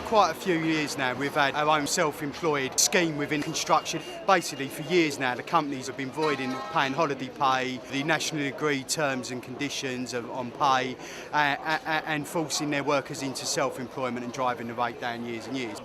quite a few years now we've had our own self-employed scheme within construction. Basically for years now the companies have been voiding paying holiday pay, the nationally agreed terms and conditions on pay and forcing their workers into self-employment and driving the rate down years and years.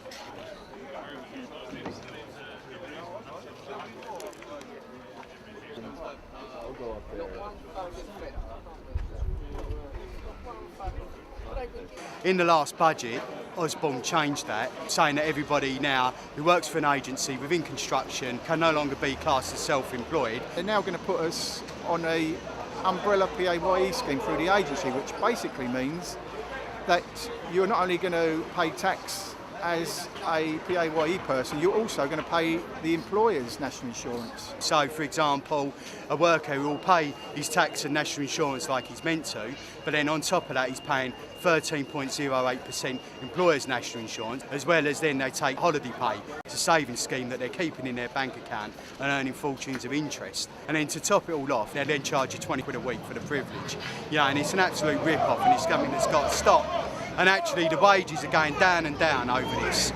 In the last budget, Osborne changed that, saying that everybody now who works for an agency within construction can no longer be classed as self-employed. They're now going to put us on a umbrella PAYE scheme through the agency, which basically means that you're not only going to pay tax as a PAYE person, you're also going to pay the employer's national insurance. So, for example, a worker will pay his tax and national insurance like he's meant to, but then on top of that he's paying 13.08% employer's national insurance, as well as then they take holiday pay. It's a savings scheme that they're keeping in their bank account and earning fortunes of interest. And then to top it all off, they then charge you 20 quid a week for the privilege. And it's an absolute rip-off, and it's something that's got to stop. And actually the wages are going down and down over this.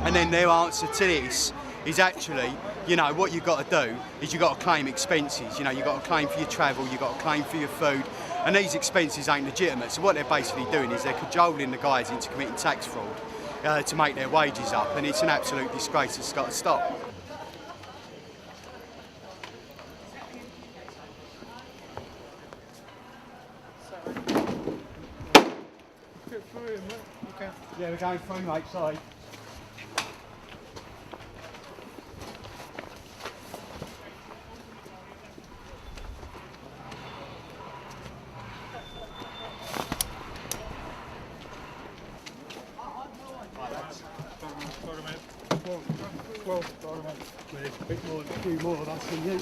And then their answer to this is actually, what you've got to do is you've got to claim expenses. You've got to claim for your travel, you've got to claim for your food, and these expenses ain't legitimate. So what they're basically doing is they're cajoling the guys into committing tax fraud to make their wages up, and it's an absolute disgrace. It's got to stop. Yeah, we're going through, mate, sorry. A bit more, a few more, that's for you.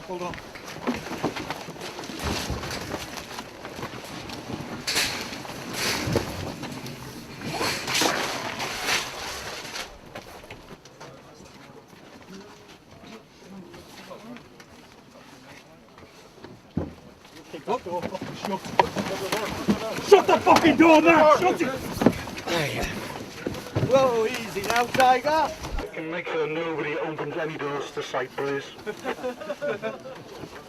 Hold on. Shut the fucking door, man! Shut it! Whoa, easy now, Tiger. And make sure nobody opens any doors to site, please.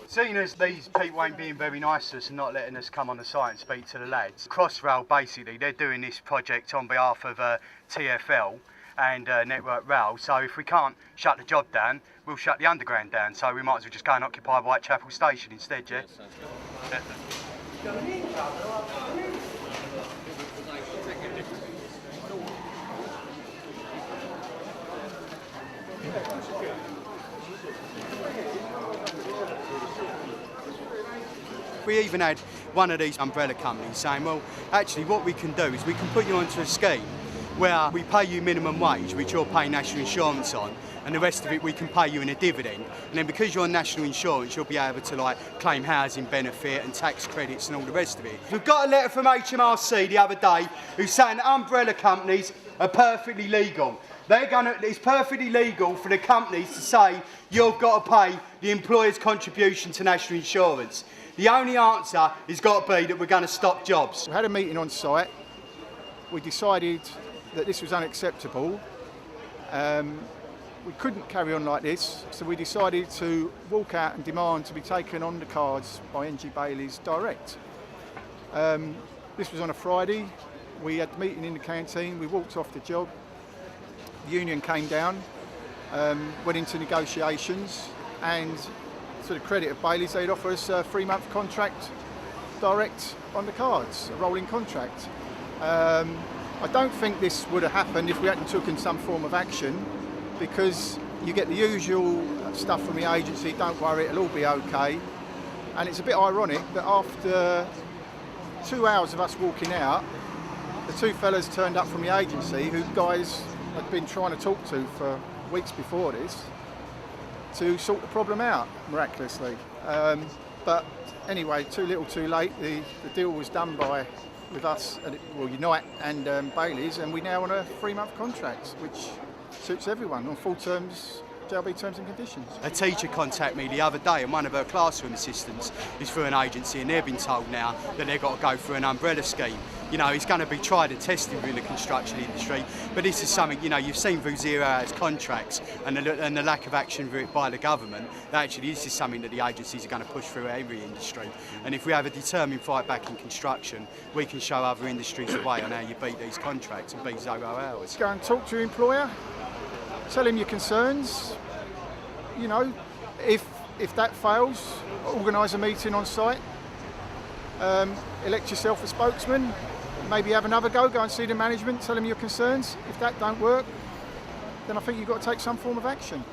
Seeing as these people ain't being very nice to us and not letting us come on the site and speak to the lads, Crossrail basically, they're doing this project on behalf of TfL and Network Rail, so if we can't shut the job down, we'll shut the underground down, so we might as well just go and occupy Whitechapel Station instead, yeah? We even had one of these umbrella companies saying, well, actually what we can do is we can put you onto a scheme where we pay you minimum wage, which you'll pay national insurance on, and the rest of it we can pay you in a dividend. And then because you're on national insurance, you'll be able to claim housing benefit and tax credits and all the rest of it. We've got a letter from HMRC the other day who's saying that umbrella companies are perfectly legal. It's perfectly legal for the companies to say you've got to pay the employer's contribution to national insurance. The only answer has got to be that we're going to stop jobs. We had a meeting on site. We decided that this was unacceptable. We couldn't carry on like this, so we decided to walk out and demand to be taken on the cards by NG Bailey's direct. This was on a Friday. We had a meeting in the canteen. We walked off the job. The union came down, went into negotiations, and to the credit of Bailey's, they'd offer us a 3-month contract direct on the cards, a rolling contract. I don't think this would have happened if we hadn't taken some form of action, because you get the usual stuff from the agency, don't worry, it'll all be okay. And it's a bit ironic that after 2 hours of us walking out, the two fellas turned up from the agency who guys had been trying to talk to for weeks before this to sort the problem out, miraculously. But anyway, too little too late. The deal was done with us, Unite and Bailey's, and we're now on a 3-month contract, which suits everyone on full terms, JLB terms and conditions. A teacher contacted me the other day, and one of her classroom assistants is through an agency, and they've been told now that they've got to go through an umbrella scheme. you know, it's going to be tried and tested within the construction industry. But this is something, you know, you've seen through 0 hours contracts and the lack of action by the government, that actually this is something that the agencies are going to push through every industry. And if we have a determined fight back in construction, we can show other industries the way on how you beat these contracts and beat 0 hours. Go and talk to your employer, tell him your concerns. You know, if that fails, organise a meeting on site, elect yourself a spokesman, maybe have another go and see the management, tell them your concerns. If that don't work, then I think you've got to take some form of action.